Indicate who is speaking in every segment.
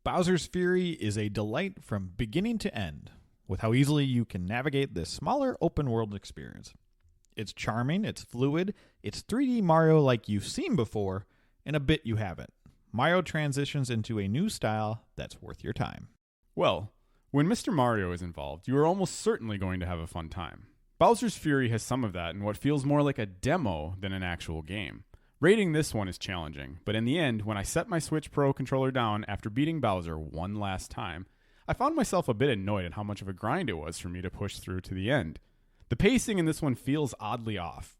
Speaker 1: Bowser's Fury is a delight from beginning to end, with how easily you can navigate this smaller open-world experience. It's charming, it's fluid, it's 3D Mario like you've seen before, and a bit you haven't. Mario transitions into a new style that's worth your time.
Speaker 2: Well, when Mr. Mario is involved, you are almost certainly going to have a fun time. Bowser's Fury has some of that in what feels more like a demo than an actual game. Rating this one is challenging, but in the end, when I set my Switch Pro controller down after beating Bowser one last time, I found myself a bit annoyed at how much of a grind it was for me to push through to the end. The pacing in this one feels oddly off.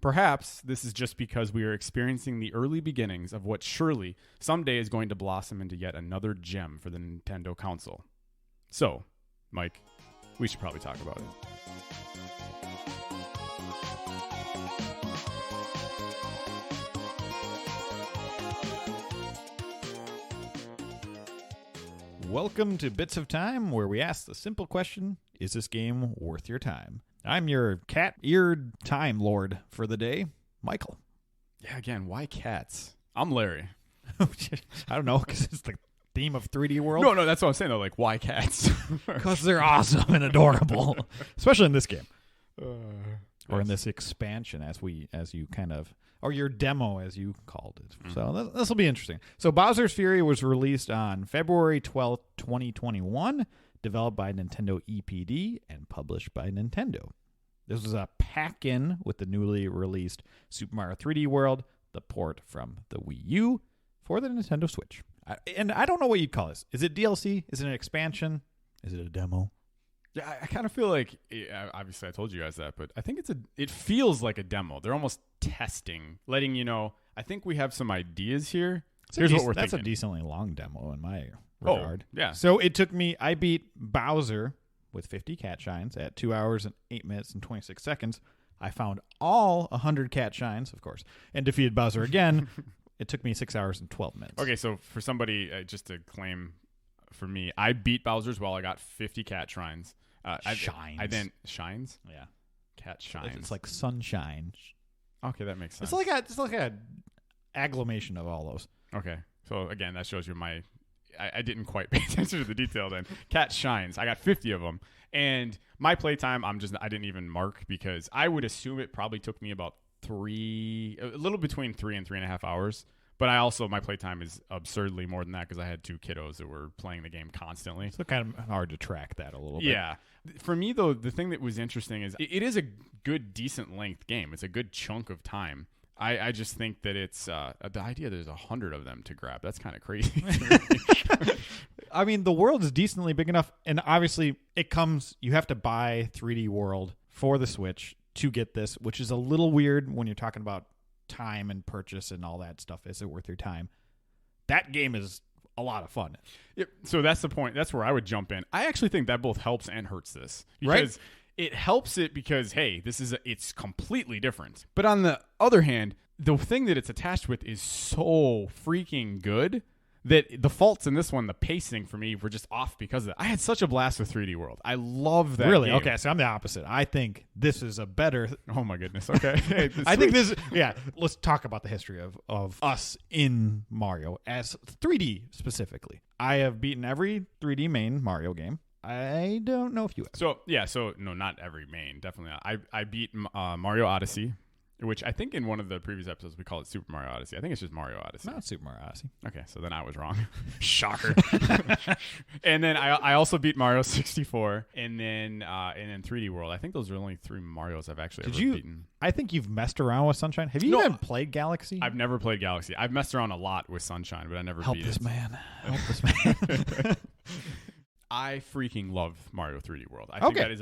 Speaker 2: Perhaps this is just because we are experiencing the early beginnings of what surely someday is going to blossom into yet another gem for the Nintendo console. So, Mike, we should probably talk about it.
Speaker 1: Welcome to Bits of Time, where we ask the simple question, is this game worth your time? I'm your cat-eared time lord for the day, Michael.
Speaker 2: Yeah, again, why cats? I'm Larry.
Speaker 1: I don't know, because it's the theme of 3D World.
Speaker 2: No, that's what I'm saying, though. Like, why cats?
Speaker 1: Because they're awesome and adorable, especially in this game. Or in
Speaker 2: yes.
Speaker 1: this expansion, or your demo, as you called it. Mm-hmm. So this will be interesting. So Bowser's Fury was released on February 12th, 2021, developed by Nintendo EPD and published by Nintendo. This was a pack-in with the newly released Super Mario 3D World, the port from the Wii U, for the Nintendo Switch. And I don't know what you'd call this. Is it DLC? Is it an expansion? Is it a demo?
Speaker 2: Yeah, I kind of feel like, obviously I told you guys that, but I think it feels like a demo. They're almost testing, letting you know, I think we have some ideas here. Here's what we're thinking.
Speaker 1: That's a decently long demo in my regard.
Speaker 2: Oh, yeah.
Speaker 1: So it took me, I beat Bowser with 50 cat shines at 2 hours and 8 minutes and 26 seconds. I found all 100 cat shines, of course, and defeated Bowser again. It took me 6 hours and 12 minutes.
Speaker 2: Okay, so for somebody, just to claim for me, I beat Bowser's while I got 50 cat shrines.
Speaker 1: Shines.
Speaker 2: I then shines?
Speaker 1: Yeah.
Speaker 2: Cat shines.
Speaker 1: It's like sunshine.
Speaker 2: Okay, that makes sense.
Speaker 1: It's like a agglomeration of all those.
Speaker 2: Okay. So again, that shows you I didn't quite pay attention to the detail then. Cat shines. I got 50 of them. And my playtime, I didn't even mark because I would assume it probably took me about a little between 3 and 3.5 hours. But my playtime is absurdly more than that because I had 2 kiddos that were playing the game constantly.
Speaker 1: So kind of hard to track that a little bit.
Speaker 2: Yeah. For me, though, the thing that was interesting is it is a good, decent length game. It's a good chunk of time. I just think that it's the idea there's 100 of them to grab. That's kind of crazy.
Speaker 1: I mean, the world is decently big enough, and obviously you have to buy 3D World for the Switch to get this, which is a little weird when you're talking about time and purchase and all that stuff. Is it worth your time? That game is a lot of fun.
Speaker 2: Yep. So that's the point. That's where I would jump in. I actually think that both helps and hurts this. Because it helps it because, hey, it's completely different. But on the other hand, the thing that it's attached with is so freaking good that the faults in this one, the pacing for me, were just off because of that. I had such a blast with 3D World. I love that
Speaker 1: Really?
Speaker 2: game.
Speaker 1: Okay, so I'm the opposite. I think this is a better...
Speaker 2: Oh, my goodness. Okay.
Speaker 1: I think this... Yeah, let's talk about the history of us in Mario, as 3D specifically. I have beaten every 3D main Mario game. I don't know if you have.
Speaker 2: So no, not every main. Definitely not. I beat Mario Odyssey, which I think in one of the previous episodes we call it Super Mario Odyssey. I think it's just Mario Odyssey.
Speaker 1: Not Super Mario Odyssey.
Speaker 2: Okay, so then I was wrong.
Speaker 1: Shocker.
Speaker 2: And then I also beat Mario 64, and then 3D World. I think those are the only 3 Marios I've actually ever beaten.
Speaker 1: I think you've messed around with Sunshine. Have you even played Galaxy?
Speaker 2: I've never played Galaxy. I've messed around a lot with Sunshine, but I never beat it.
Speaker 1: Help this man.
Speaker 2: I freaking love Mario 3D World. I think that is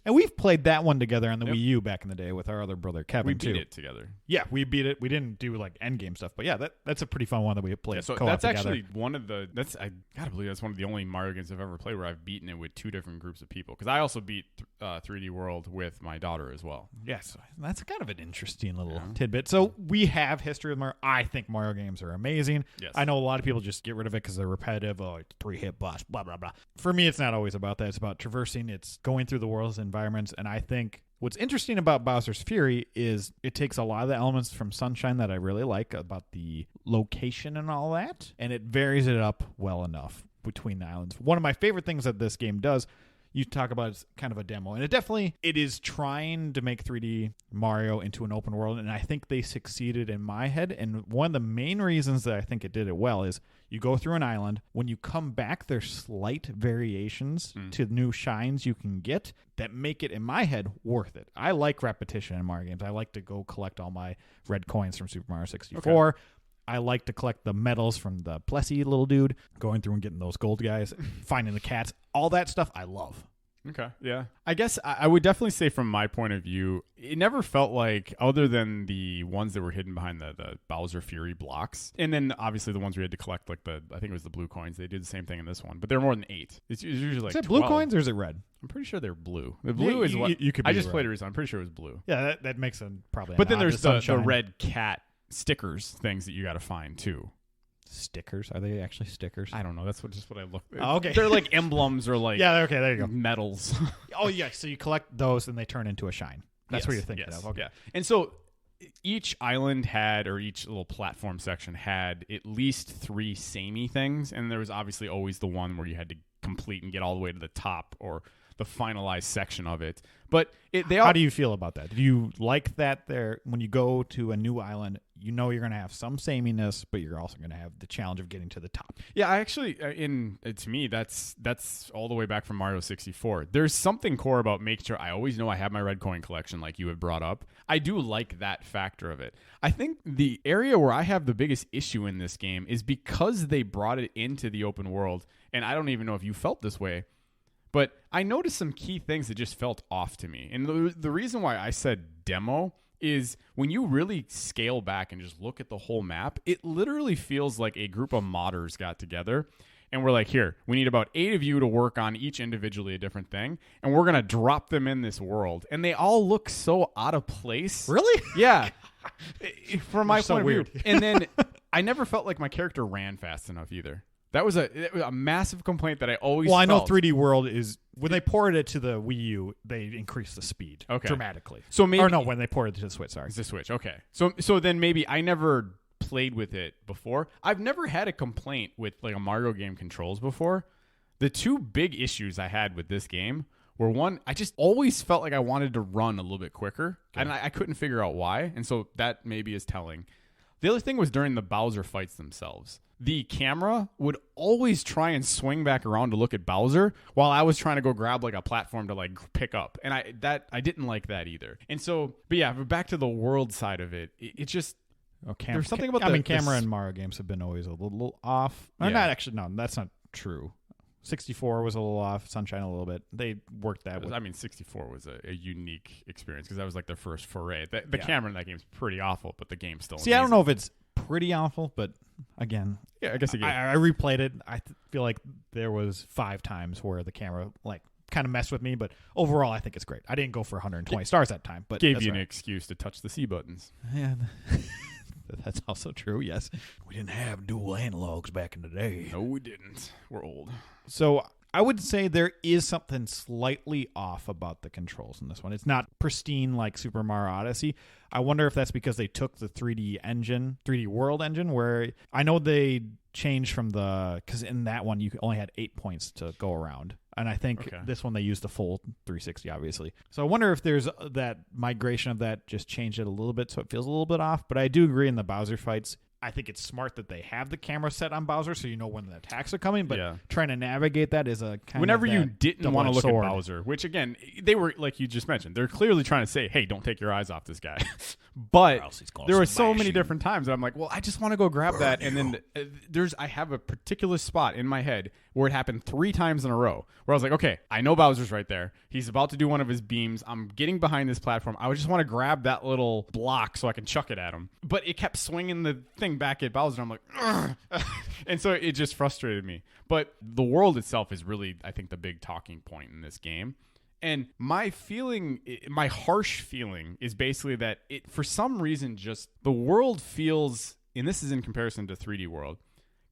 Speaker 1: and we've played that one together on the Wii U back in the day with our other brother Kevin.
Speaker 2: We beat it together.
Speaker 1: Yeah, we beat it. We didn't do like end game stuff, but yeah, that's a pretty fun one that we played.
Speaker 2: Yeah, so
Speaker 1: co-op
Speaker 2: that's
Speaker 1: together.
Speaker 2: actually one of the. I gotta believe that's one of the only Mario games I've ever played where I've beaten it with 2 different groups of people. Because I also beat 3D World with my daughter as well.
Speaker 1: Yes, that's kind of an interesting little tidbit. So we have history with Mario. I think Mario games are amazing.
Speaker 2: Yes.
Speaker 1: I know a lot of people just get rid of it because they're repetitive. Oh, 3-hit boss, blah blah blah. For me, it's not always about that. It's about traversing. It's going through the world's environments, and I think What's interesting about Bowser's Fury is it takes a lot of the elements from Sunshine that I really like about the location and all that, and it varies it up well enough between the islands. One of my favorite things that this game does, you talk about, is kind of a demo, and it is trying to make 3D Mario into an open world, and I think they succeeded in my head. And one of the main reasons that I think it did it well is you go through an island. When you come back, there's slight variations to new shines you can get that make it, in my head, worth it. I like repetition in Mario games. I like to go collect all my red coins from Super Mario 64. Okay. I like to collect the medals from the Plessie little dude, going through and getting those gold guys, finding the cats, all that stuff I love.
Speaker 2: Okay, yeah. I guess I would definitely say from my point of view, it never felt like, other than the ones that were hidden behind the Bowser Fury blocks, and then obviously the ones we had to collect, like I think it was the blue coins. They did the same thing in this one, but there were more than 8. It's usually like
Speaker 1: is it
Speaker 2: 12.
Speaker 1: Blue coins or is it red?
Speaker 2: I'm pretty sure they're blue. The blue is what
Speaker 1: you could. Be
Speaker 2: I just
Speaker 1: right.
Speaker 2: played it recently. I'm pretty sure it was blue.
Speaker 1: Yeah, that makes them probably.
Speaker 2: But then there's the red cat stickers things that you got to find too.
Speaker 1: Stickers? Are they actually stickers?
Speaker 2: I don't know. That's just what I look.
Speaker 1: Oh, okay.
Speaker 2: They're like emblems or like
Speaker 1: yeah. Okay, there you go.
Speaker 2: Medals.
Speaker 1: Oh yeah. So you collect those and they turn into a shine. That's what you're thinking of. Okay.
Speaker 2: Yeah. And so each island had, or each little platform section had, at least 3 samey things, and there was obviously always the one where you had to complete and get all the way to the top or the finalized section of it. But how
Speaker 1: do you feel about that? Do you like that there when you go to a new island, you know you're going to have some sameness, but you're also going to have the challenge of getting to the top?
Speaker 2: Yeah, I actually, to me, that's all the way back from Mario 64. There's something core about making sure I always know I have my red coin collection, like you had brought up. I do like that factor of it. I think the area where I have the biggest issue in this game is because they brought it into the open world, and I don't even know if you felt this way, but I noticed some key things that just felt off to me. And the reason why I said demo is when you really scale back and just look at the whole map, it literally feels like a group of modders got together and we're like, here, we need about 8 of you to work on each individually a different thing, and we're going to drop them in this world. And they all look so out of place.
Speaker 1: Really?
Speaker 2: Yeah. From my
Speaker 1: so
Speaker 2: point
Speaker 1: weird.
Speaker 2: of view. And then I never felt like my character ran fast enough either. That was a massive complaint that I always felt.
Speaker 1: I know 3D World is, when they ported it to the Wii U, they increased the speed dramatically.
Speaker 2: So maybe,
Speaker 1: or no, when they ported it to the Switch, sorry.
Speaker 2: It's the Switch, okay. So then maybe I never played with it before. I've never had a complaint with like a Mario game controls before. The 2 big issues I had with this game were, one, I just always felt like I wanted to run a little bit quicker, and I couldn't figure out why, and so that maybe is telling. The other thing was during the Bowser fights themselves. The camera would always try and swing back around to look at Bowser while I was trying to go grab like a platform to like pick up. And I didn't like that either. And so, but yeah, back to the world side of it. It just, there's something about
Speaker 1: camera and Mario games have been always a little off. Or not actually, no, that's not true. 64 was a little off, Sunshine a little bit. They worked that.
Speaker 2: I mean, 64 was a unique experience because that was like their first foray. The camera in that game is pretty awful, but the game's still amazing.
Speaker 1: I don't know if it's pretty awful, but again,
Speaker 2: yeah, I guess
Speaker 1: I replayed it. I feel like there was 5 times where the camera like kind of messed with me, but overall, I think it's great. I didn't go for 120 stars that time, but
Speaker 2: gave you an excuse to touch the C buttons.
Speaker 1: Yeah. That's also true, yes. We didn't have dual analogs back in the day.
Speaker 2: No, we didn't. We're old.
Speaker 1: So I would say there is something slightly off about the controls in this one. It's not pristine like Super Mario Odyssey. I wonder if that's because they took the 3D World engine, where I know they changed from because in that one you only had 8 points to go around. And I think this one they used the full 360, obviously. So I wonder if there's that migration of that just changed it a little bit so it feels a little bit off. But I do agree in the Bowser fights. I think it's smart that they have the camera set on Bowser so you know when the attacks are coming, but trying to navigate that is a kind
Speaker 2: whenever
Speaker 1: of
Speaker 2: you didn't want to look
Speaker 1: sword.
Speaker 2: at Bowser, which again, they were, like you just mentioned, they're clearly trying to say, hey, don't take your eyes off this guy. But there were so many different times that I'm like, well, I just want to go grab that. And then I have a particular spot in my head where it happened 3 times in a row where I was like, okay, I know Bowser's right there. He's about to do one of his beams. I'm getting behind this platform. I just want to grab that little block so I can chuck it at him. But it kept swinging the thing back at Bowser. I'm like, and so it just frustrated me. But the world itself is really, I think, the big talking point in this game. And my harsh feeling is basically that it, for some reason, just the world feels, and this is in comparison to 3D World,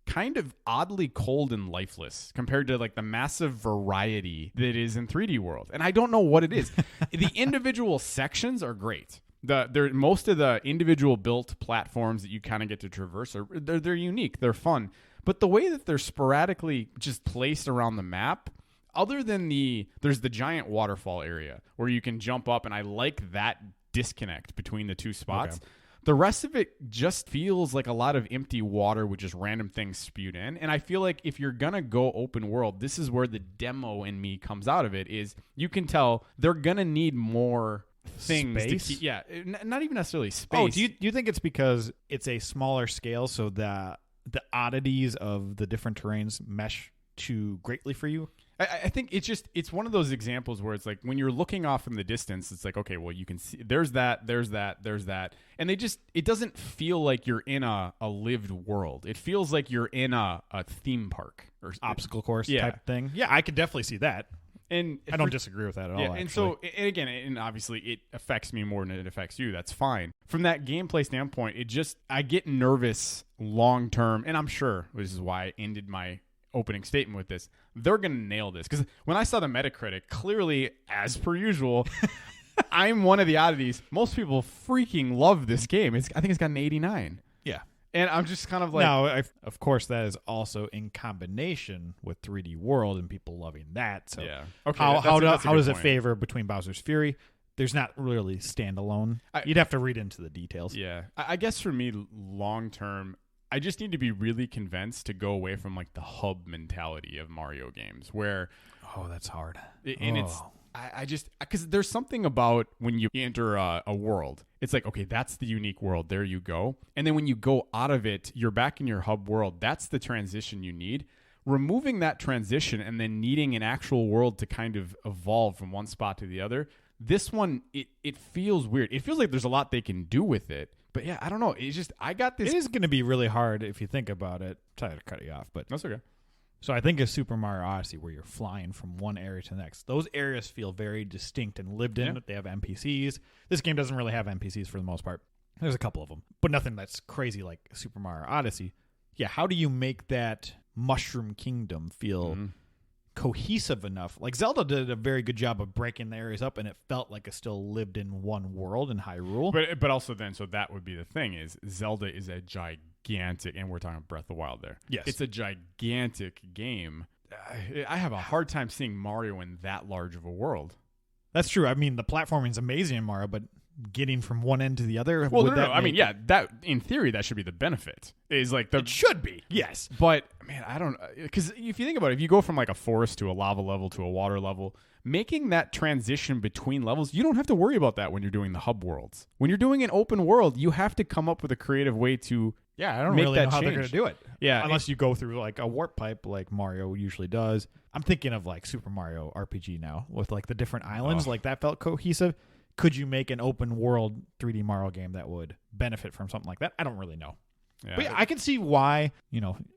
Speaker 2: kind of oddly cold and lifeless compared to like the massive variety that is in 3D World. And I don't know what it is. The individual sections are great. Most of the individual built platforms that you kind of get to traverse they're unique. They're fun. But the way that they're sporadically just placed around the map, other than there's the giant waterfall area where you can jump up, and I like that disconnect between the two spots. Okay. The rest of it just feels like a lot of empty water with just random things spewed in. And I feel like if you're going to go open world, this is where the demo in me comes out of it, is you can tell they're going to need more things.
Speaker 1: Space?
Speaker 2: Not even necessarily space.
Speaker 1: Oh, do you think it's because it's a smaller scale, so the oddities of the different terrains mesh too greatly for you?
Speaker 2: I think it's one of those examples where it's like when you're looking off in the distance, it's like, okay, well, you can see there's that. And it doesn't feel like you're in a lived world. It feels like you're in a theme park or
Speaker 1: obstacle course type thing. Yeah, I could definitely see that.
Speaker 2: And
Speaker 1: I don't disagree with that at all.
Speaker 2: And so, and again, and obviously it affects me more than it affects you. That's fine. From that gameplay standpoint, I get nervous long term, and I'm sure this is why I ended my opening statement with this. They're going to nail this, because when I saw the Metacritic, clearly, as per usual, I'm one of the oddities. Most people freaking love this game. I think it's got an 89.
Speaker 1: Yeah.
Speaker 2: And I'm just kind of like...
Speaker 1: Now, of course, that is also in combination with 3D World and people loving that. So
Speaker 2: yeah. Okay,
Speaker 1: how does it favor between Bowser's Fury? There's not really standalone. You'd have to read into the details.
Speaker 2: Yeah. I guess for me, long term, I just need to be really convinced to go away from like the hub mentality of Mario games where...
Speaker 1: Oh, that's hard.
Speaker 2: Because there's something about when you enter a world, it's like, okay, that's the unique world. There you go. And then when you go out of it, you're back in your hub world. That's the transition you need. Removing that transition and then needing an actual world to kind of evolve from one spot to the other. This one, it feels weird. It feels like there's a lot they can do with it. But yeah, I don't know. It's just, I got this.
Speaker 1: It is going to be really hard if you think about it. Sorry to cut you off, but
Speaker 2: that's okay.
Speaker 1: So I think of Super Mario Odyssey, where you're flying from one area to the next. Those areas feel very distinct and lived in. Yeah. They have NPCs. This game doesn't really have NPCs for the most part. There's a couple of them, but nothing that's crazy like Super Mario Odyssey. Yeah, how do you make that Mushroom Kingdom feel cohesive enough? Like Zelda did a very good job of breaking the areas up, and it felt like it still lived in one world in Hyrule.
Speaker 2: But also then, so that would be the thing, is Zelda is a gigantic, and we're talking Breath of the Wild there.
Speaker 1: Yes.
Speaker 2: It's a gigantic game. I have a hard time seeing Mario in that large of a world.
Speaker 1: That's true. I mean, the platforming is amazing in Mario, but getting from one end to the other.
Speaker 2: Well, no. I mean, yeah, that in theory that should be the benefit. Is like
Speaker 1: it should be. Yes,
Speaker 2: but man, I don't, because if you think about it, if you go from like a forest to a lava level to a water level, making that transition between levels, you don't have to worry about that when you're doing the hub worlds. When you're doing an open world, you have to come up with a creative way to.
Speaker 1: Yeah, I don't really know how they're going to do it.
Speaker 2: Yeah,
Speaker 1: unless you go through like a warp pipe like Mario usually does. I'm thinking of like Super Mario RPG now with like the different islands. Like that felt cohesive. Could you make an open world 3D Mario game that would benefit from something like that? I don't really know. Yeah. But yeah, I can see why,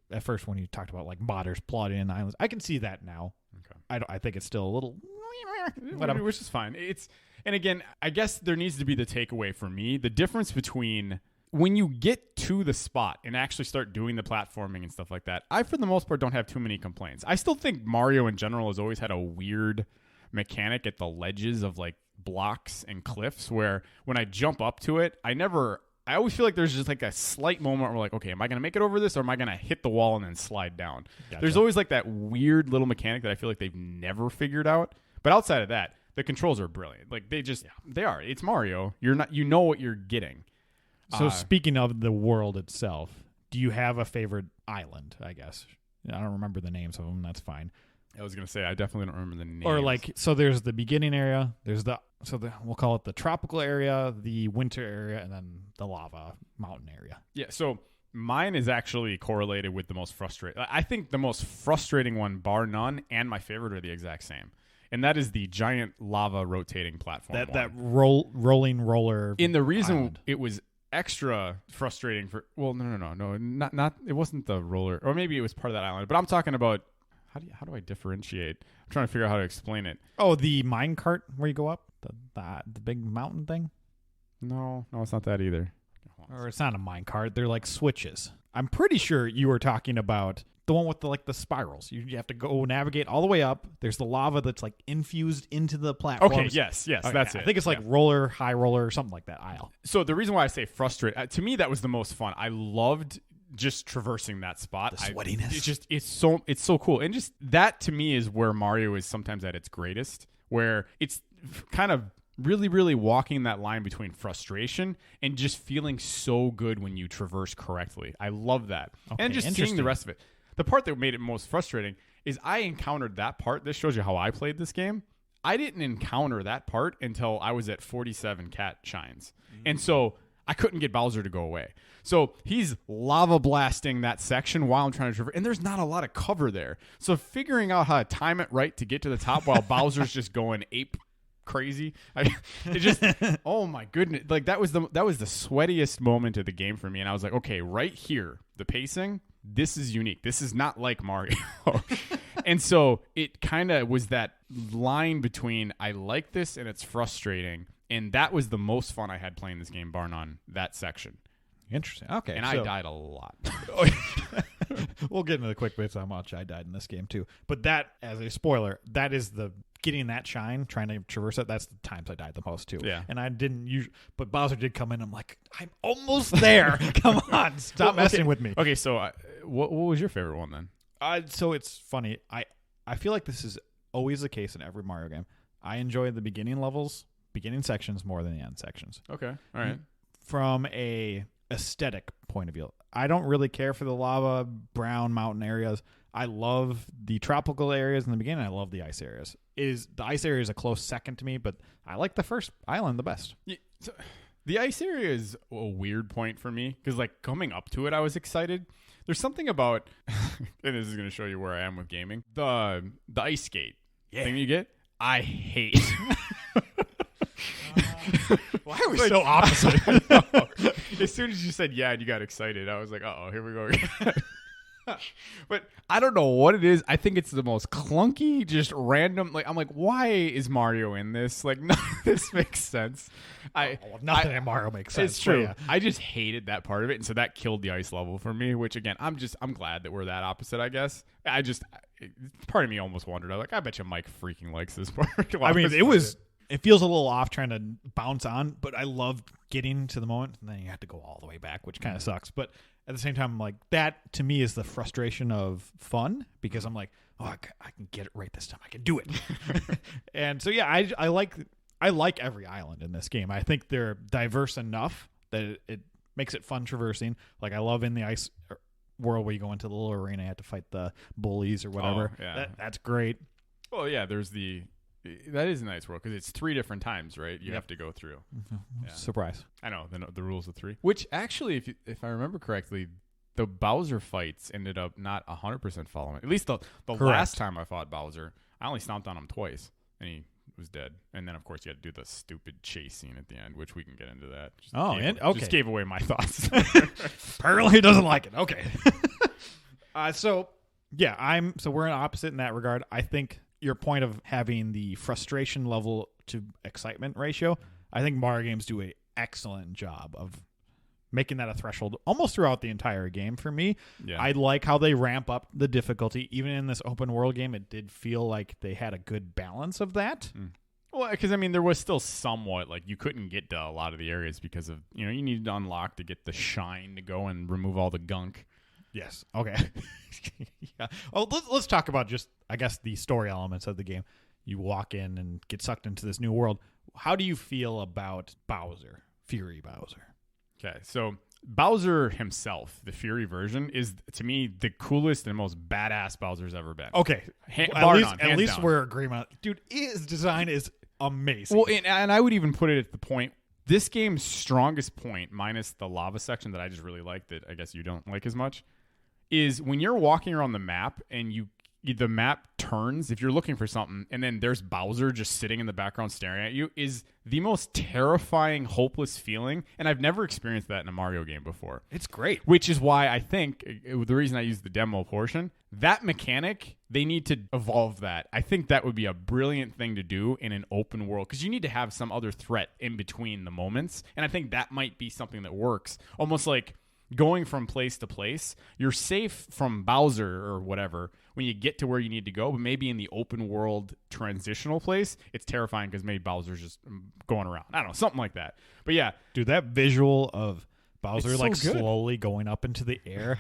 Speaker 1: at first when you talked about like modders plotting in islands, I can see that now. Okay. I think it's still a little...
Speaker 2: whatever, which is fine. And again, I guess there needs to be the takeaway for me. The difference between... when you get to the spot and actually start doing the platforming and stuff like that, I, for the most part, don't have too many complaints. I still think Mario in general has always had a weird mechanic at the ledges of like blocks and cliffs where when I jump up to it, I always feel like there's just like a slight moment where like, okay, am I going to make it over this or am I going to hit the wall and then slide down? Gotcha. There's always like that weird little mechanic that I feel like they've never figured out. But outside of that, the controls are brilliant. Like they are. It's Mario. You know what you're getting.
Speaker 1: So speaking of the world itself, do you have a favorite island, I guess? I don't remember the names of them. That's fine.
Speaker 2: I was going to say, I definitely don't remember the names.
Speaker 1: Or like, so there's the beginning area, we'll call it the tropical area, the winter area, and then the lava mountain area.
Speaker 2: Yeah, so mine is actually correlated with the most frustrating. I think the most frustrating one, bar none, and my favorite are the exact same. And that is the giant lava rotating platform.
Speaker 1: That rolling roller.
Speaker 2: And the reason
Speaker 1: island.
Speaker 2: It was extra frustrating no, not it wasn't the roller, or maybe it was part of that island, but I'm talking about how do I differentiate? I'm trying to figure out how to explain it.
Speaker 1: Oh, the mine cart where you go up the big mountain thing.
Speaker 2: No, it's not that either.
Speaker 1: Or it's not a mine cart. They're like switches. I'm pretty sure you were talking about the one with the spirals. You have to go navigate all the way up. There's the lava that's like infused into the platforms.
Speaker 2: Okay, yes, okay, that's it.
Speaker 1: I think it's like roller, high roller, or something like that aisle.
Speaker 2: So the reason why I say frustrate, to me, that was the most fun. I loved just traversing that spot.
Speaker 1: The sweatiness.
Speaker 2: It's so cool. And just that to me is where Mario is sometimes at its greatest, where it's kind of really, really walking that line between frustration and just feeling so good when you traverse correctly. I love that.
Speaker 1: Okay,
Speaker 2: and just seeing the rest of it. The part that made it most frustrating is I encountered that part. This shows you how I played this game. I didn't encounter that part until I was at 47 cat shines. And so I couldn't get Bowser to go away. So he's lava blasting that section while I'm trying to traverse. And there's not a lot of cover there. So figuring out how to time it right to get to the top while Bowser's just going ape crazy. Oh my goodness. Like that was the sweatiest moment of the game for me. And I was like, okay, right here, the pacing, this is unique. This is not like Mario. And so it kind of was that line between I like this and it's frustrating. And that was the most fun I had playing this game, bar none, that section.
Speaker 1: Interesting. Okay.
Speaker 2: And I died a lot.
Speaker 1: We'll get into the quick bits how much I died in this game too. But that, as a spoiler, that is the getting that shine, trying to traverse it. That's the times I died the most too.
Speaker 2: Yeah.
Speaker 1: And I didn't use, but Bowser did come in. I'm like, I'm almost there. Come on, stop messing with me.
Speaker 2: Okay. So what was your favorite one then?
Speaker 1: So it's funny. I feel like this is always the case in every Mario game. I enjoy the beginning levels, beginning sections more than the end sections.
Speaker 2: Okay. All right.
Speaker 1: From a aesthetic point of view, I don't really care for the lava brown mountain areas. I love the tropical areas in the beginning. I love the ice areas. The ice area is a close second to me, but I like the first island the best.
Speaker 2: Yeah, so the ice area is a weird point for me because like coming up to it, I was excited. There's something about, and this is going to show you where I am with gaming, the ice skate thing you get, I hate.
Speaker 1: Why are we so opposite?
Speaker 2: As soon as you said yeah and you got excited, I was like, uh-oh, here we go again. But I don't know what it is. I think it's the most clunky, just random. Like I'm like, why is Mario in this? Like none of this makes sense.
Speaker 1: Nothing in Mario makes sense.
Speaker 2: It's true.
Speaker 1: Yeah.
Speaker 2: I just hated that part of it, and so that killed the ice level for me. Which again, I'm glad that we're that opposite. I guess part of me almost wondered. I bet you Mike freaking likes this part.
Speaker 1: I mean, it feels a little off trying to bounce on, but I loved getting to the moment, and then you have to go all the way back, which kind of sucks. But at the same time, I'm like, that to me is the frustration of fun because I'm like, oh, I can get it right this time. I can do it. And so, yeah, I like every island in this game. I think they're diverse enough that it makes it fun traversing. Like I love in the ice world where you go into the little arena, you have to fight the bullies or whatever.
Speaker 2: Oh, yeah.
Speaker 1: That's great.
Speaker 2: Well, yeah, that is a nice world because it's 3 different times, right? You have to go through.
Speaker 1: Mm-hmm. Yeah. Surprise!
Speaker 2: I know the rules of 3. Which actually, if I remember correctly, the Bowser fights ended up not 100% following. At least the last time I fought Bowser, I only stomped on him twice, and he was dead. And then of course you had to do the stupid chase scene at the end, which we can get into that. Just gave away my thoughts.
Speaker 1: Apparently he doesn't like it. Okay. So we're opposite in that regard. I think your point of having the frustration level to excitement ratio, I think Mario games do an excellent job of making that a threshold almost throughout the entire game for me. Yeah. I like how they ramp up the difficulty. Even in this open world game, it did feel like they had a good balance of that.
Speaker 2: Well, because I mean, there was still somewhat like you couldn't get to a lot of the areas because of, you needed to unlock to get the shine to go and remove all the gunk.
Speaker 1: Yes. Okay. Yeah. Oh, let's talk about just, I guess, the story elements of the game. You walk in and get sucked into this new world. How do you feel about Bowser, Fury Bowser?
Speaker 2: Okay, so Bowser himself, the Fury version, is to me the coolest and most badass Bowser's ever been.
Speaker 1: Okay, at least we're agreement, dude. His design is amazing.
Speaker 2: Well, and I would even put it at the point. This game's strongest point, minus the lava section that I just really like, that I guess you don't like as much, is when you're walking around the map and the map turns, if you're looking for something, and then there's Bowser just sitting in the background staring at you, is the most terrifying, hopeless feeling. And I've never experienced that in a Mario game before.
Speaker 1: It's great.
Speaker 2: Which is why I think, the reason I used the demo portion, that mechanic, they need to evolve that. I think that would be a brilliant thing to do in an open world, because you need to have some other threat in between the moments. And I think that might be something that works. Almost like going from place to place. You're safe from Bowser or whatever when you get to where you need to go, but maybe in the open world transitional place, it's terrifying because maybe Bowser's just going around. I don't know, something like that. But yeah.
Speaker 1: Dude, that visual of Bowser
Speaker 2: It's so good.
Speaker 1: slowly going up into the air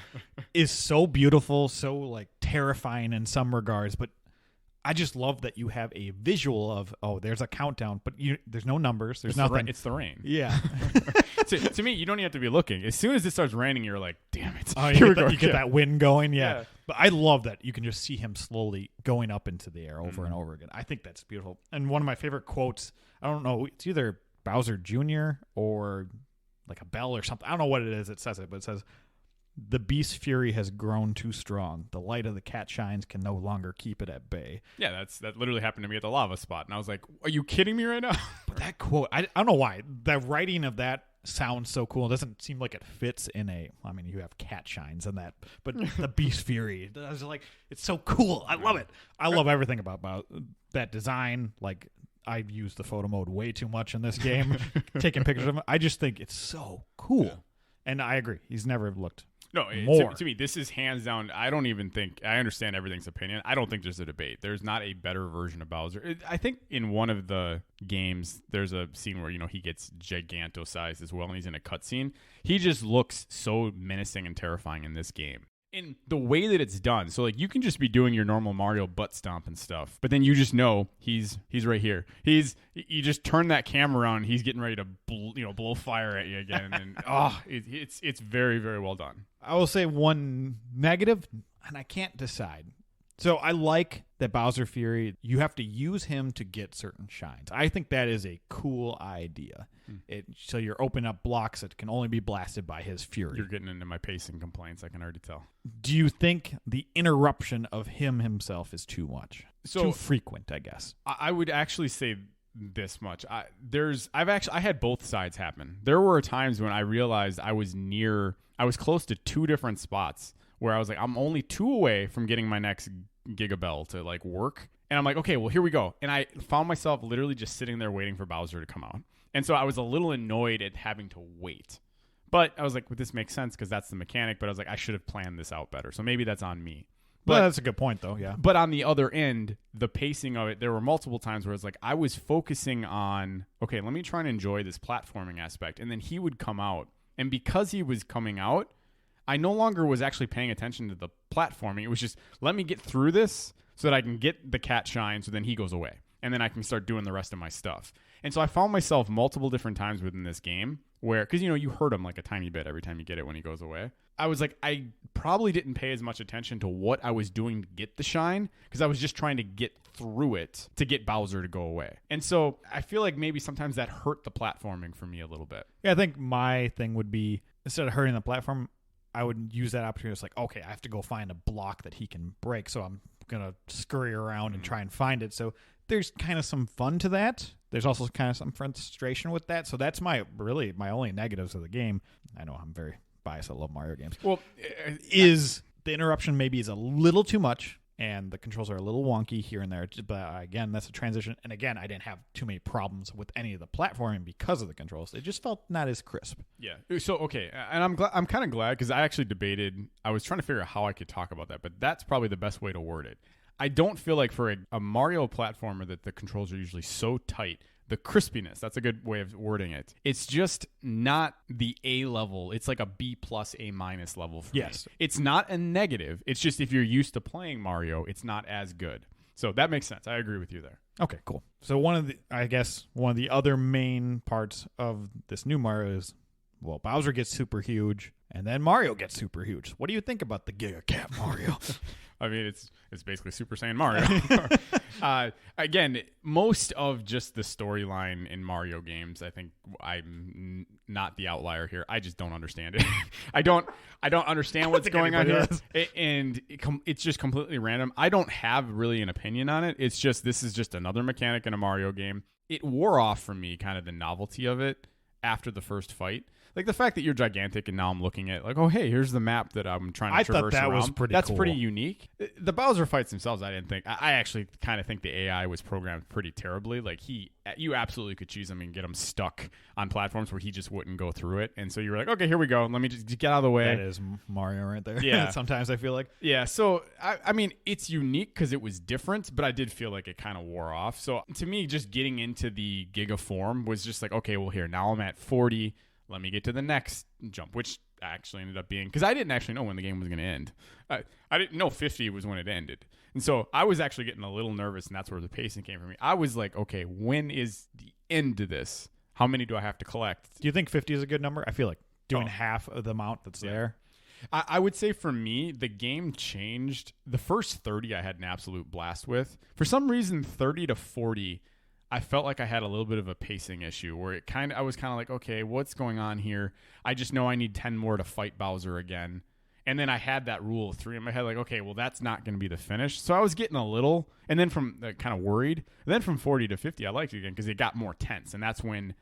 Speaker 1: is so beautiful, so like terrifying in some regards, but I just love that you have a visual of, there's a countdown, but there's no numbers. There's nothing.
Speaker 2: It's the rain.
Speaker 1: Yeah.
Speaker 2: To me, you don't even have to be looking. As soon as it starts raining, you're like, damn it.
Speaker 1: Oh,
Speaker 2: Here we go.
Speaker 1: You get that wind going. Yeah.
Speaker 2: Yeah.
Speaker 1: But I love that you can just see him slowly going up into the air over and over again. I think that's beautiful. And one of my favorite quotes, I don't know, it's either Bowser Jr. or like a bell or something. I don't know what it is. It says it, but it says, "The beast's fury has grown too strong. The light of the cat shines can no longer keep it at bay."
Speaker 2: Yeah, that literally happened to me at the lava spot. And I was like, are you kidding me right now?
Speaker 1: But that quote, I don't know why. The writing of that sounds so cool. It doesn't seem like it fits in you have cat shines and that, but the beast fury. I was like, it's so cool. I love it. I love everything about that design. Like, I've used the photo mode way too much in this game, taking pictures of it. I just think it's so cool. Yeah. And I agree. He's never looked more.
Speaker 2: To me, this is hands down. I don't even think, I understand everything's opinion. I don't think there's a debate. There's not a better version of Bowser. I think in one of the games, there's a scene where, he gets giganto-sized as well, and he's in a cutscene. He just looks so menacing and terrifying in this game. In the way that it's done. So like you can just be doing your normal Mario butt stomp and stuff, but then you just know he's right here. You just turn that camera around and he's getting ready to blow fire at you again. And it's very, very well done.
Speaker 1: I will say one negative, and I can't decide. So I like that Bowser Fury, you have to use him to get certain shines. I think that is a cool idea. So you're opening up blocks that can only be blasted by his fury.
Speaker 2: You're getting into my pacing complaints, I can already tell.
Speaker 1: Do you think the interruption of him himself is too much? Too frequent, I guess.
Speaker 2: I would actually say this much. I had both sides happen. There were times when I realized I was close to two different spots where I was like, I'm only 2 away from getting my next Giga Bell to like work. And I'm like, okay, well, here we go. And I found myself literally just sitting there waiting for Bowser to come out. And so I was a little annoyed at having to wait. But I was like, well, this makes sense because that's the mechanic. But I was like, I should have planned this out better. So maybe that's on me.
Speaker 1: But that's a good point, though, yeah.
Speaker 2: But on the other end, the pacing of it, there were multiple times where it's like I was focusing on, okay, let me try and enjoy this platforming aspect. And then he would come out. And because he was coming out, I no longer was actually paying attention to the platforming. It was just, let me get through this so that I can get the cat shine so then he goes away. And then I can start doing the rest of my stuff. And so I found myself multiple different times within this game where, because, you hurt him like a tiny bit every time you get it when he goes away. I was like, I probably didn't pay as much attention to what I was doing to get the shine because I was just trying to get through it to get Bowser to go away. And so I feel like maybe sometimes that hurt the platforming for me a little bit.
Speaker 1: Yeah, I think my thing would be, instead of hurting the platform, I would use that opportunity. It's like, okay, I have to go find a block that he can break, so I'm going to scurry around and try and find it. So there's kind of some fun to that. There's also kind of some frustration with that. So that's my only negatives of the game. I know I'm very biased. I love Mario games.
Speaker 2: Well,
Speaker 1: is the interruption maybe is a little too much, and the controls are a little wonky here and there. But again, that's a transition. And again, I didn't have too many problems with any of the platforming because of the controls. It just felt not as crisp.
Speaker 2: Yeah. So, okay. And I'm kind of glad because I actually debated. I was trying to figure out how I could talk about that, but that's probably the best way to word it. I don't feel like for a Mario platformer that the controls are usually so tight. The crispiness, that's a good way of wording it. It's just not the A level. It's like a B plus, A minus level for me. It's not a negative. It's just if you're used to playing Mario, it's not as good. So that makes sense. I agree with you there.
Speaker 1: Okay, cool. So one of the other main parts of this new Mario is, well, Bowser gets super huge, and then Mario gets super huge. What do you think about the Giga Cat Mario?
Speaker 2: I mean, it's basically Super Saiyan Mario. Again, most of just the storyline in Mario games, I think I'm not the outlier here. I just don't understand it. I don't understand what's going on here, and it's just completely random. I don't have really an opinion on it. It's just this is just another mechanic in a Mario game. It wore off for me, kind of the novelty of it after the first fight. Like the fact that you're gigantic and now I'm looking at like, oh, hey, here's the map that I'm trying to traverse around.
Speaker 1: Was pretty
Speaker 2: That's
Speaker 1: cool.
Speaker 2: pretty unique. The Bowser fights themselves, I didn't think. I actually kind of think the AI was programmed pretty terribly. Like he you absolutely could choose him and get him stuck on platforms where he just wouldn't go through it. And so you were like, okay, here we go. Let me just get out of the way.
Speaker 1: That is Mario right there.
Speaker 2: Yeah.
Speaker 1: Sometimes I feel like.
Speaker 2: Yeah, so, I mean, it's unique because it was different, but I did feel like it kind of wore off. So, to me, just getting into the Giga form was just like, okay, well, here, now I'm at 40. Let me get to the next jump, which actually ended up being, because I didn't actually know when the game was going to end. I didn't know 50 was when it ended. And so I was actually getting a little nervous, and that's where the pacing came from me. I was like, okay, when is the end to this? How many do I have to collect?
Speaker 1: Do you think 50 is a good number? I feel like doing half of the amount that's there.
Speaker 2: I would say for me, the game changed. The first 30 I had an absolute blast with. For some reason, 30 to 40, I felt like I had a little bit of a pacing issue where I was kind of like, okay, what's going on here? I just know I need 10 more to fight Bowser again. And then I had that rule of 3 in my head, like, okay, well, that's not going to be the finish. So I was getting a little, and then from kind of worried. And then from 40 to 50, I liked it again because it got more tense. And that's when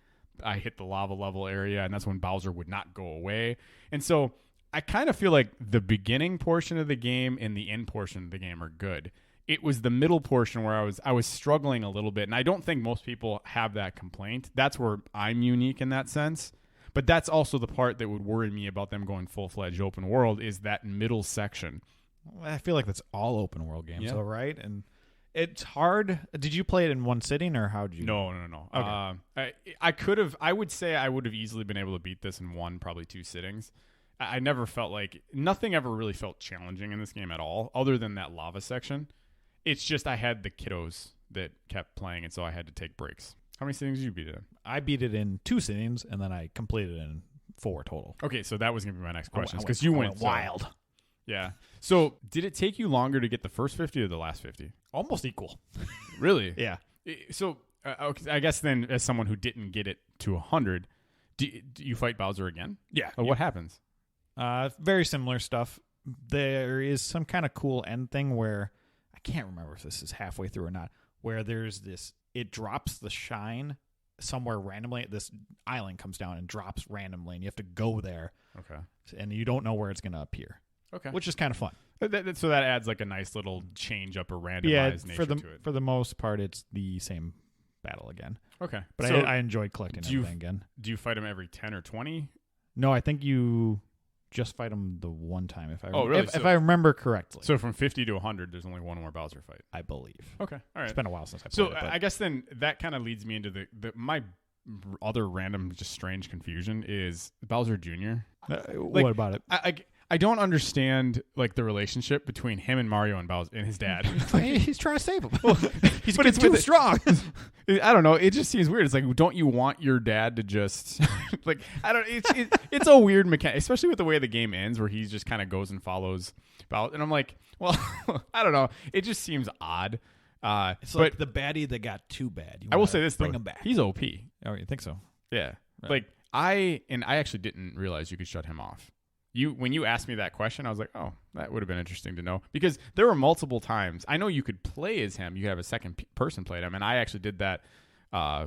Speaker 2: I hit the lava level area, and that's when Bowser would not go away. And so I kind of feel like the beginning portion of the game and the end portion of the game are good. It was the middle portion where I was struggling a little bit, and I don't think most people have that complaint. That's where I'm unique in that sense. But that's also the part that would worry me about them going full-fledged open world is that middle section.
Speaker 1: I feel like that's all open world games, though, right? And it's hard. Did you play it in one sitting, or how did you?
Speaker 2: No. Okay. I could have. I would say I would have easily been able to beat this in one, probably 2 sittings. I never felt like nothing ever really felt challenging in this game at all, other than that lava section. It's just I had the kiddos that kept playing, and so I had to take breaks. How many sittings did you beat it in?
Speaker 1: I beat it in 2 sittings, and then I completed it in 4 total.
Speaker 2: Okay, so that was going to be my next question, because you went
Speaker 1: wild.
Speaker 2: Yeah. So did it take you longer to get the first 50 or the last 50?
Speaker 1: Almost equal.
Speaker 2: Really?
Speaker 1: Yeah.
Speaker 2: So okay, I guess then, as someone who didn't get it to 100, do you fight Bowser again?
Speaker 1: Yeah.
Speaker 2: What happens?
Speaker 1: Very similar stuff. There is some kind of cool end thing where I can't remember if this is halfway through or not, where there's this. It drops the shine somewhere randomly. This island comes down and drops randomly, and you have to go there.
Speaker 2: Okay.
Speaker 1: And you don't know where it's going to appear.
Speaker 2: Okay.
Speaker 1: Which is kind of fun.
Speaker 2: So that adds like a nice little change up or randomized nature to it.
Speaker 1: For the most part, it's the same battle again.
Speaker 2: Okay.
Speaker 1: But
Speaker 2: so
Speaker 1: I enjoyed collecting everything again.
Speaker 2: Do you fight them every 10 or 20?
Speaker 1: No, I think you just fight them the one time. If I remember correctly.
Speaker 2: So from 50 to 100, there's only one more Bowser fight.
Speaker 1: I believe.
Speaker 2: Okay, all right.
Speaker 1: It's been a while since I played
Speaker 2: So
Speaker 1: it.
Speaker 2: I guess then that kind of leads me into my other random, just strange confusion is Bowser Jr.
Speaker 1: What about it?
Speaker 2: I don't understand like the relationship between him and Mario and Bowser and his dad.
Speaker 1: He's trying to save him.
Speaker 2: He's too strong. I don't know. It just seems weird. It's like, don't you want your dad to just like? I don't. It's a weird mechanic, especially with the way the game ends, where he just kind of goes and follows Bowser. And I'm like, well, I don't know. It just seems odd.
Speaker 1: It's like the baddie that got too bad.
Speaker 2: I will say this,
Speaker 1: bring
Speaker 2: though.
Speaker 1: him back.
Speaker 2: He's OP.
Speaker 1: Oh, you think so?
Speaker 2: Yeah.
Speaker 1: Right.
Speaker 2: Like I actually didn't realize you could shut him off. When you asked me that question, I was like, oh, that would have been interesting to know. Because there were multiple times. I know you could play as him. You could have a second person play him. And I actually did that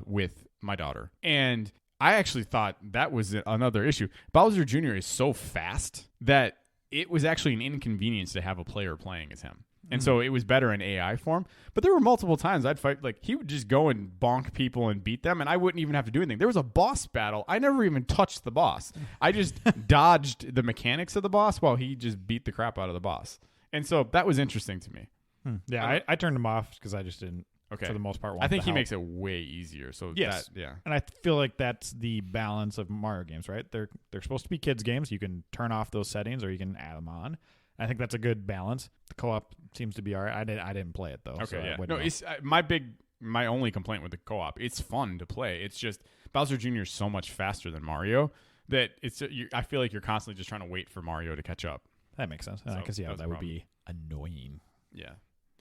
Speaker 2: with my daughter. And I actually thought that was another issue. Bowser Jr. is so fast that it was actually an inconvenience to have a player playing as him. And so it was better in AI form. But there were multiple times I'd fight, like, he would just go and bonk people and beat them, and I wouldn't even have to do anything. There was a boss battle. I never even touched the boss. I just dodged the mechanics of the boss while he just beat the crap out of the boss. And so that was interesting to me.
Speaker 1: Yeah, I turned him off because I just didn't, for the most part, want
Speaker 2: I think
Speaker 1: the
Speaker 2: he
Speaker 1: help.
Speaker 2: makes it way easier. So
Speaker 1: yes.
Speaker 2: Yeah.
Speaker 1: And I feel like that's the balance of Mario games, right? They're supposed to be kids games. You can turn off those settings or you can add them on. I think that's a good balance. The co-op seems to be all right. I didn't play it though.
Speaker 2: Okay,
Speaker 1: so
Speaker 2: yeah.
Speaker 1: No,
Speaker 2: it's my only complaint with the co-op. It's fun to play. It's just Bowser Jr. is so much faster than Mario that I feel like you're constantly just trying to wait for Mario to catch up.
Speaker 1: That makes sense. I can see how that would be annoying.
Speaker 2: Yeah.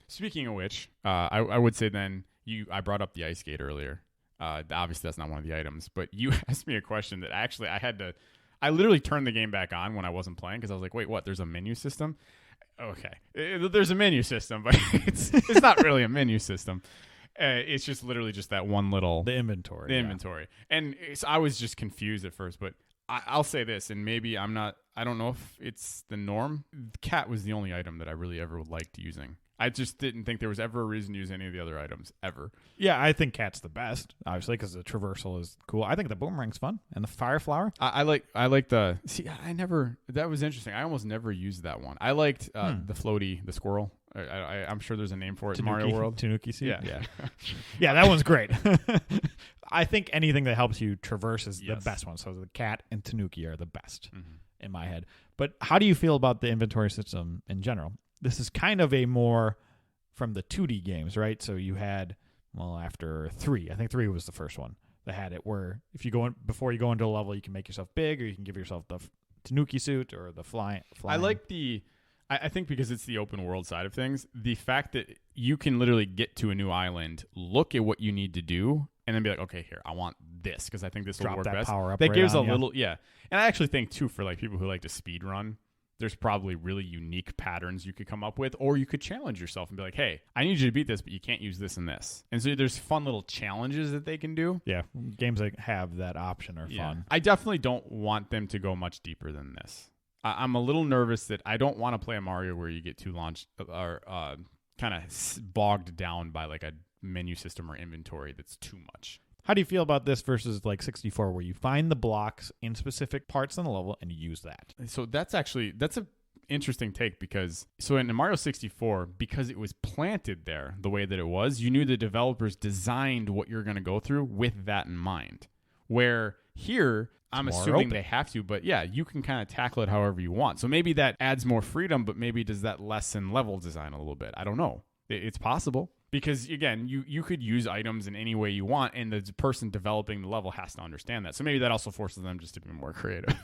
Speaker 2: Speaking of which, I would say then I brought up the ice skate earlier. Obviously that's not one of the items, but you asked me a question that actually I literally turned the game back on when I wasn't playing because I was like, wait, what? There's a menu system? Okay. There's a menu system, but it's not really a menu system. It's just literally just that one little...
Speaker 1: The inventory.
Speaker 2: Inventory. And I was just confused at first, but I'll say this, and maybe I don't know if it's the norm. The cat was the only item that I really ever liked using. I just didn't think there was ever a reason to use any of the other items ever.
Speaker 1: Yeah, I think cat's the best, obviously, because the traversal is cool. I think the boomerang's fun, and the fire flower.
Speaker 2: I like the. See, I never. That was interesting. I almost never used that one. I liked the floaty, the squirrel. I'm sure there's a name for it in Mario World.
Speaker 1: Tanuki suit.
Speaker 2: Yeah.
Speaker 1: Yeah, that one's great. I think anything that helps you traverse is the best one. So the cat and Tanuki are the best in my head. But how do you feel about the inventory system in general? This is kind of a more from the 2D games, right? So you had, after 3, I think 3 was the first one that had it, where if you go in, before you go into a level, you can make yourself big, or you can give yourself the Tanuki suit or the flying.
Speaker 2: I like I think because it's the open world side of things, the fact that you can literally get to a new island, look at what you need to do, and then be like, okay, here, I want this because I think this will work best.
Speaker 1: Power up
Speaker 2: that
Speaker 1: right
Speaker 2: gives
Speaker 1: on,
Speaker 2: a little, And I actually think too, for like people who like to speed run, there's probably really unique patterns you could come up with, or you could challenge yourself and be like, hey, I need you to beat this, but you can't use this and this. And so there's fun little challenges that they can do.
Speaker 1: Yeah, games that have that option are fun.
Speaker 2: I definitely don't want them to go much deeper than this. I'm a little nervous that I don't want to play a Mario where you get too launched or kind of bogged down by like a menu system or inventory that's too much.
Speaker 1: How do you feel about this versus like 64, where you find the blocks in specific parts on the level and you use that?
Speaker 2: So that's a interesting take because in Mario 64, because it was planted there the way that it was, you knew the developers designed what you're going to go through with that in mind. Where here, I'm assuming they have to, but yeah, you can kind of tackle it however you want. So maybe that adds more freedom, but maybe does that lessen level design a little bit? I don't know. It's possible. Because, again, you could use items in any way you want, and the person developing the level has to understand that. So maybe that also forces them just to be more creative.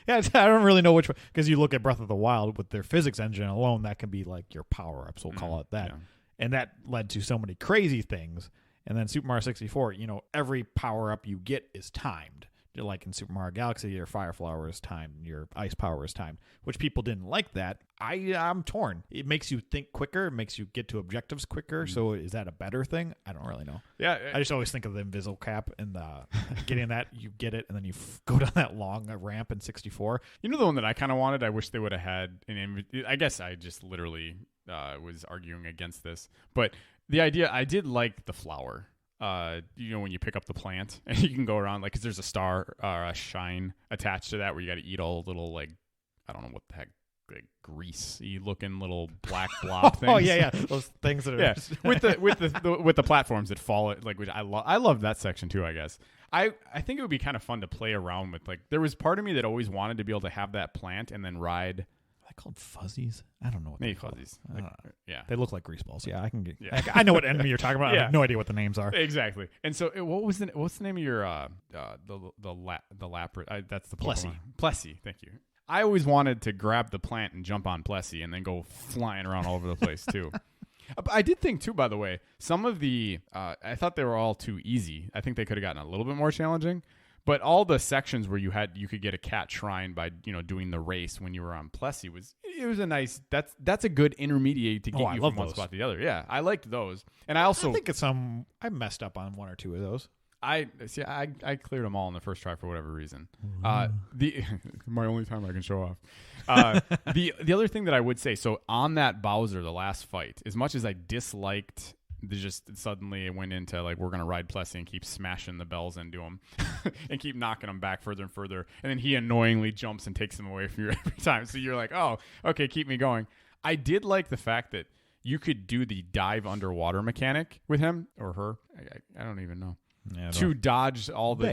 Speaker 1: Yeah, I don't really know which one. Because you look at Breath of the Wild, with their physics engine alone, that can be like your power-ups, we'll call it that. Yeah. And that led to so many crazy things. And then Super Mario 64, every power-up you get is timed. Like in Super Mario Galaxy, your fire flower is timed, your ice power is timed, which people didn't like that. I'm torn. It makes you think quicker. It makes you get to objectives quicker. So is that a better thing? I don't really know.
Speaker 2: Yeah.
Speaker 1: I just always think of the Invisible Cap and getting that. You get it, and then you go down that long ramp in 64.
Speaker 2: You know the one that I kind of wanted? I wish they would have had I guess I just literally was arguing against this. But the idea, I did like the flower. When you pick up the plant and you can go around, like, because there's a star or a shine attached to that where you got to eat all little, like, I don't know what the heck, like greasy looking little black blob things.
Speaker 1: Oh yeah, those things that are
Speaker 2: with the platforms that fall, like, which I love that section too. I guess I think it would be kind of fun to play around with. Like, there was part of me that always wanted to be able to have that plant and then ride.
Speaker 1: Called fuzzies? I don't know what
Speaker 2: maybe fuzzies. Yeah,
Speaker 1: they look like grease balls. Yeah, I can get. Yeah. I know what enemy you're talking about. I have no idea what the names are.
Speaker 2: Exactly. And so, what's the name of your the lapra? That's the
Speaker 1: Plessie.
Speaker 2: Plessie. Thank you. I always wanted to grab the plant and jump on Plessie and then go flying around all over the place too. I did think too, by the way, some of the I thought they were all too easy. I think they could have gotten a little bit more challenging. But all the sections where you could get a cat shrine by doing the race when you were on Plessie was a nice. That's a good intermediate to get you from one spot to the other. Yeah, I liked those, and I think
Speaker 1: I messed up on one or two of those.
Speaker 2: I cleared them all in the first try for whatever reason. My only time I can show off. The other thing that I would say, so on that Bowser, the last fight, as much as I disliked. Just suddenly it went into like, we're going to ride Plessie and keep smashing the bells into him and keep knocking him back further and further. And then he annoyingly jumps and takes him away from you every time. So you're like, oh, okay, keep me going. I did like the fact that you could do the dive underwater mechanic with him or her. I don't even know. Yeah, to dodge all the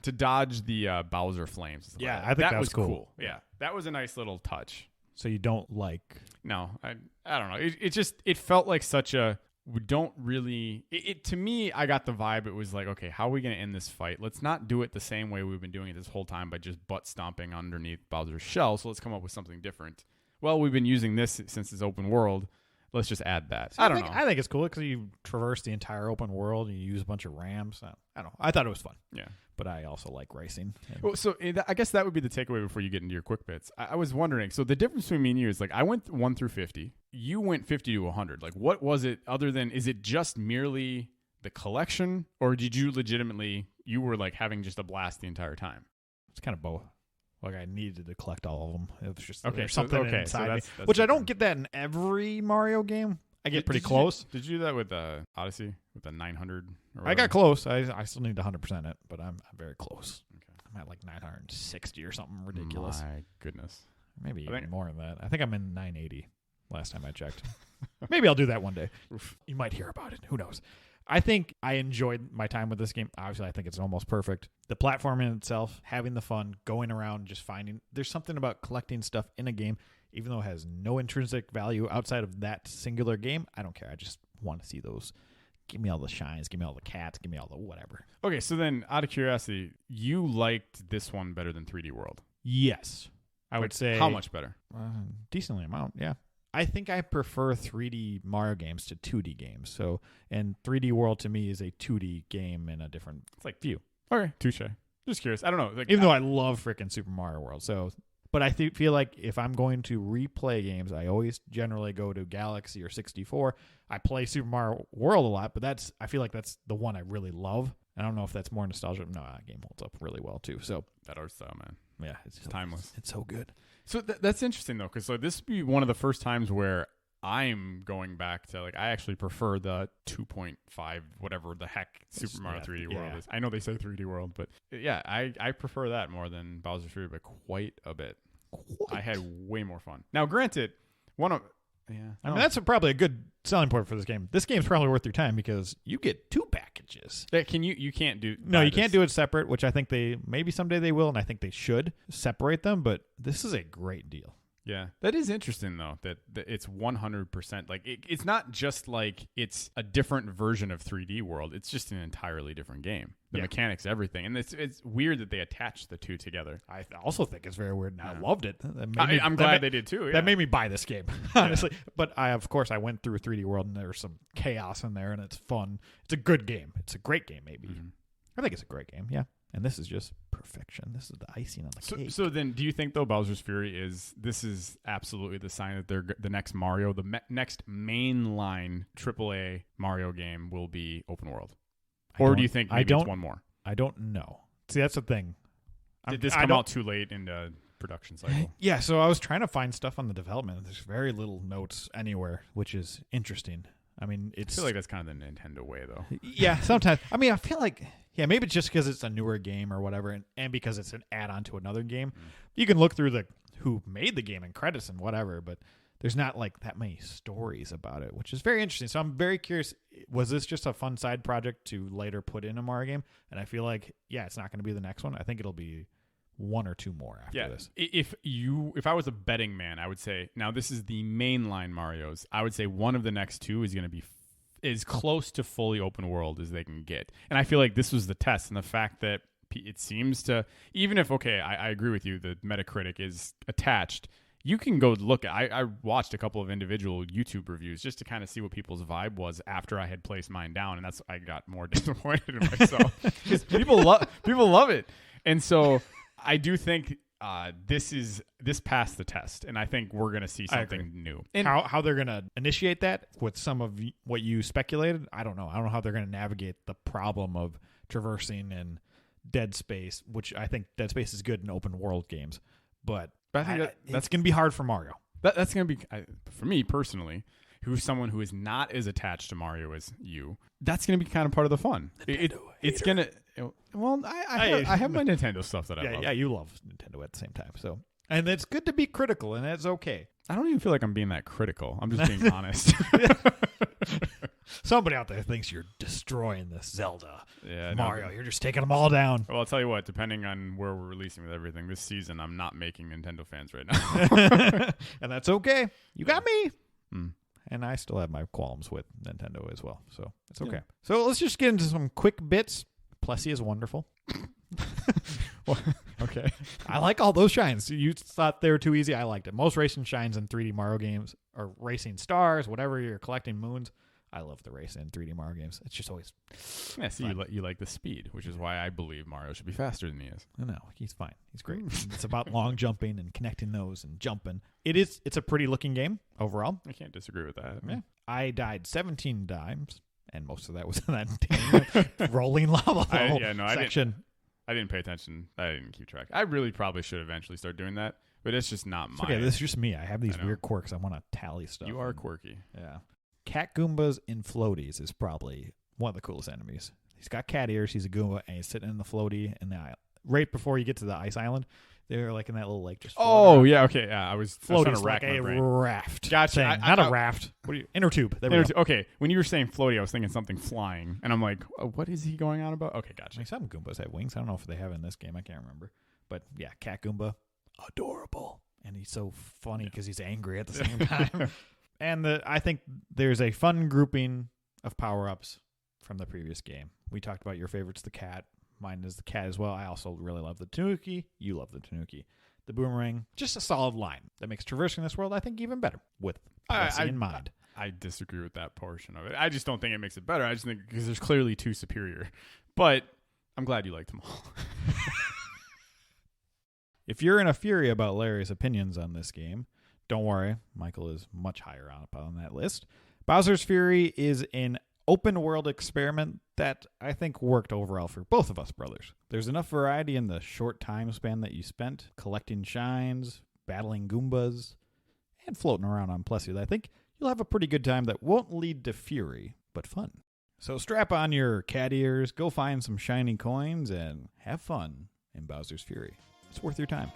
Speaker 2: to dodge the Bowser flames.
Speaker 1: Yeah, I think that was cool.
Speaker 2: Yeah, that was a nice little touch.
Speaker 1: So you don't like...
Speaker 2: No, I don't know. It felt like such a... We don't really to me, I got the vibe. It was like, okay, how are we going to end this fight? Let's not do it the same way we've been doing it this whole time by just butt stomping underneath Bowser's shell. So let's come up with something different. Well, we've been using this since it's open world. Let's just add that.
Speaker 1: I don't know. I think it's cool because you traverse the entire open world and you use a bunch of ramps. I don't know. I thought it was fun.
Speaker 2: Yeah.
Speaker 1: But I also like racing.
Speaker 2: Well, so I guess that would be the takeaway before you get into your quick bits. I was wondering, so the difference between me and you is like I went 1 through 50. You went 50 to 100. Like, what was it other than, is it just merely the collection, or did you legitimately, you were like having just a blast the entire time?
Speaker 1: It's kind of both. Like I needed to collect all of them. It was just
Speaker 2: Okay,
Speaker 1: there's
Speaker 2: so-
Speaker 1: something
Speaker 2: okay, so
Speaker 1: inside
Speaker 2: that's
Speaker 1: me, which I don't
Speaker 2: different.
Speaker 1: get that in every Mario game. I get pretty
Speaker 2: Did
Speaker 1: close.
Speaker 2: Did you do that with Odyssey with the 900? Or
Speaker 1: I got close. I still need to 100% it, but I'm very close.
Speaker 2: Okay.
Speaker 1: I'm at like 960 or something ridiculous.
Speaker 2: My goodness.
Speaker 1: Maybe
Speaker 2: I
Speaker 1: even
Speaker 2: think-
Speaker 1: more than that. I think I'm in 980 last time I checked. Maybe I'll do that one day.
Speaker 2: Oof.
Speaker 1: You might hear about it. Who knows? I think I enjoyed my time with this game. Obviously, I think it's almost perfect. The platforming itself, having the fun, going around, just finding. There's something about collecting stuff in a game, even though it has no intrinsic value outside of that singular game. I don't care. I just want to see those. Give me all the shines. Give me all the cats. Give me all the whatever.
Speaker 2: Okay, so then out of curiosity, you liked this one better than 3D World.
Speaker 1: Yes. I would
Speaker 2: Like,
Speaker 1: say.
Speaker 2: how much better?
Speaker 1: Decently amount, yeah. I think I prefer 3D Mario games to 2D games. So, and 3D World to me is a 2D game in a different view.
Speaker 2: Okay, touche. Just curious. I don't know. Like,
Speaker 1: Even though I love freaking Super Mario World. So, but I feel like if I'm going to replay games, I always generally go to Galaxy or 64. I play Super Mario World a lot, but I feel like that's the one I really love. I don't know if that's more nostalgia. No, that game holds up really well too. So
Speaker 2: that art style, man.
Speaker 1: yeah, it's
Speaker 2: Timeless.
Speaker 1: It's so good.
Speaker 2: So that's interesting though, because this would be one of the first times where I'm going back to I actually prefer the 2.5 whatever the heck Super Mario 3D World is. I know they say 3D World, but yeah, I prefer that more than Bowser's Fury by quite a bit. I had way more fun. Now, granted,
Speaker 1: I mean, that's probably a good selling point for this game. This game's probably worth your time because you get 2 packages.
Speaker 2: You can't do
Speaker 1: You can't do it separate, which I think maybe someday they will, and I think they should separate them, but this is a great deal.
Speaker 2: Yeah, that is interesting though. That it's 100%. Like it's not just like it's a different version of 3D World. It's just an entirely different game. The mechanics, everything, and it's weird that they attach the two together.
Speaker 1: I also think it's very weird, and I loved it.
Speaker 2: I'm glad they did too. Yeah.
Speaker 1: That made me buy this game, honestly. But of course, I went through 3D World, and there's some chaos in there, and it's fun. It's a good game. It's a great game, maybe.
Speaker 2: Mm-hmm.
Speaker 1: I think it's a great game. Yeah. And this is just perfection. This is the icing on the cake.
Speaker 2: So then, do you think though Bowser's Fury is absolutely the sign that they're the next Mario, next mainline AAA Mario game will be open world, or do you think maybe it's one more?
Speaker 1: I don't know. See, that's the thing.
Speaker 2: Did this come out too late in the production cycle?
Speaker 1: Yeah. So I was trying to find stuff on the development. There's very little notes anywhere, which is interesting. I mean, I
Speaker 2: feel like that's kind of the Nintendo way, though.
Speaker 1: Yeah, sometimes. I mean, I feel like, maybe it's just because it's a newer game or whatever, and because it's an add-on to another game. You can look through who made the game and credits and whatever, but there's not that many stories about it, which is very interesting. So I'm very curious, was this just a fun side project to later put in a Mario game? And I feel like, it's not going to be the next one. I think it'll be 1 or 2 more after this.
Speaker 2: If I was a betting man, I would say, now this is the mainline Marios. I would say one of the next 2 is going to be as close to fully open world as they can get. And I feel like this was the test, and the fact that it seems to, even if, I agree with you, the Metacritic is attached, you can go look. I watched a couple of individual YouTube reviews just to kind of see what people's vibe was after I had placed mine down, and I got more disappointed in myself because people love it. And so I do think this passed the test, and I think we're going to see something new.
Speaker 1: And how they're going to initiate that with some of what you speculated, I don't know. I don't know how they're going to navigate the problem of traversing and Dead Space, which I think Dead Space is good in open world games, but I think that's going to be hard for Mario.
Speaker 2: That's going to be, for me personally, who's someone who is not as attached to Mario as you, that's going to be kind of part of the fun. It's going to... Well, I have my Nintendo stuff that I love.
Speaker 1: Yeah, you love Nintendo at the same time. So, and it's good to be critical, and that's okay.
Speaker 2: I don't even feel like I'm being that critical. I'm just being honest.
Speaker 1: Somebody out there thinks you're destroying this Zelda.
Speaker 2: Yeah,
Speaker 1: Mario, you're just taking them all down.
Speaker 2: Well, I'll tell you what, depending on where we're releasing with everything this season, I'm not making Nintendo fans right now.
Speaker 1: And that's okay. You got me. And I still have my qualms with Nintendo as well, so it's okay. Yeah. So let's just get into some quick bits. Plessie is wonderful.
Speaker 2: Well, okay.
Speaker 1: I like all those shines. You thought they were too easy. I liked it. Most racing shines in 3D Mario games, or racing stars, whatever you're collecting moons. I love the race in 3D Mario games. It's just always
Speaker 2: you like the speed, which is why I believe Mario should be faster than he is.
Speaker 1: No, he's fine. He's great. It's about long jumping and connecting those and jumping. It's a pretty looking game overall.
Speaker 2: I can't disagree with that.
Speaker 1: Yeah. I died 17 times, and most of that was in that rolling lava section.
Speaker 2: I didn't pay attention. I didn't keep track. I really probably should eventually start doing that, but it's just not my.
Speaker 1: Okay, this is just me. I have these weird quirks. I want to tally stuff.
Speaker 2: You are quirky.
Speaker 1: Yeah. Cat Goombas in floaties is probably one of the coolest enemies. He's got cat ears. He's a Goomba, and he's sitting in the floaty in the island. Right before you get to the ice island, they're like in that little lake. Just
Speaker 2: yeah, okay, yeah. I was
Speaker 1: floaty
Speaker 2: trying to rack
Speaker 1: like
Speaker 2: my
Speaker 1: a
Speaker 2: brain.
Speaker 1: raft.
Speaker 2: Gotcha.
Speaker 1: Not a raft. What are you? Inner tube. There we go.
Speaker 2: Okay, when you were saying floaty, I was thinking something flying, and I'm like, what is he going on about? Okay, gotcha.
Speaker 1: I mean, some Goombas have wings. I don't know if they have in this game. I can't remember. But yeah, Cat Goomba, adorable, and he's so funny because he's angry at the same time. And I think there's a fun grouping of power-ups from the previous game. We talked about your favorites, the cat. Mine is the cat as well. I also really love the Tanuki. You love the Tanuki. The boomerang, just a solid line that makes traversing this world, I think, even better with Plessie in mind.
Speaker 2: I disagree with that portion of it. I just don't think it makes it better. I just think because there's clearly two superior. But I'm glad you liked them all.
Speaker 1: If you're in a fury about Larry's opinions on this game, don't worry. Michael is much higher up on that list. Bowser's Fury is an open world experiment that I think worked overall for both of us brothers. There's enough variety in the short time span that you spent collecting shines, battling Goombas, and floating around on Plessie that I think you'll have a pretty good time that won't lead to fury, but fun. So strap on your cat ears, go find some shiny coins, and have fun in Bowser's Fury. It's worth your time.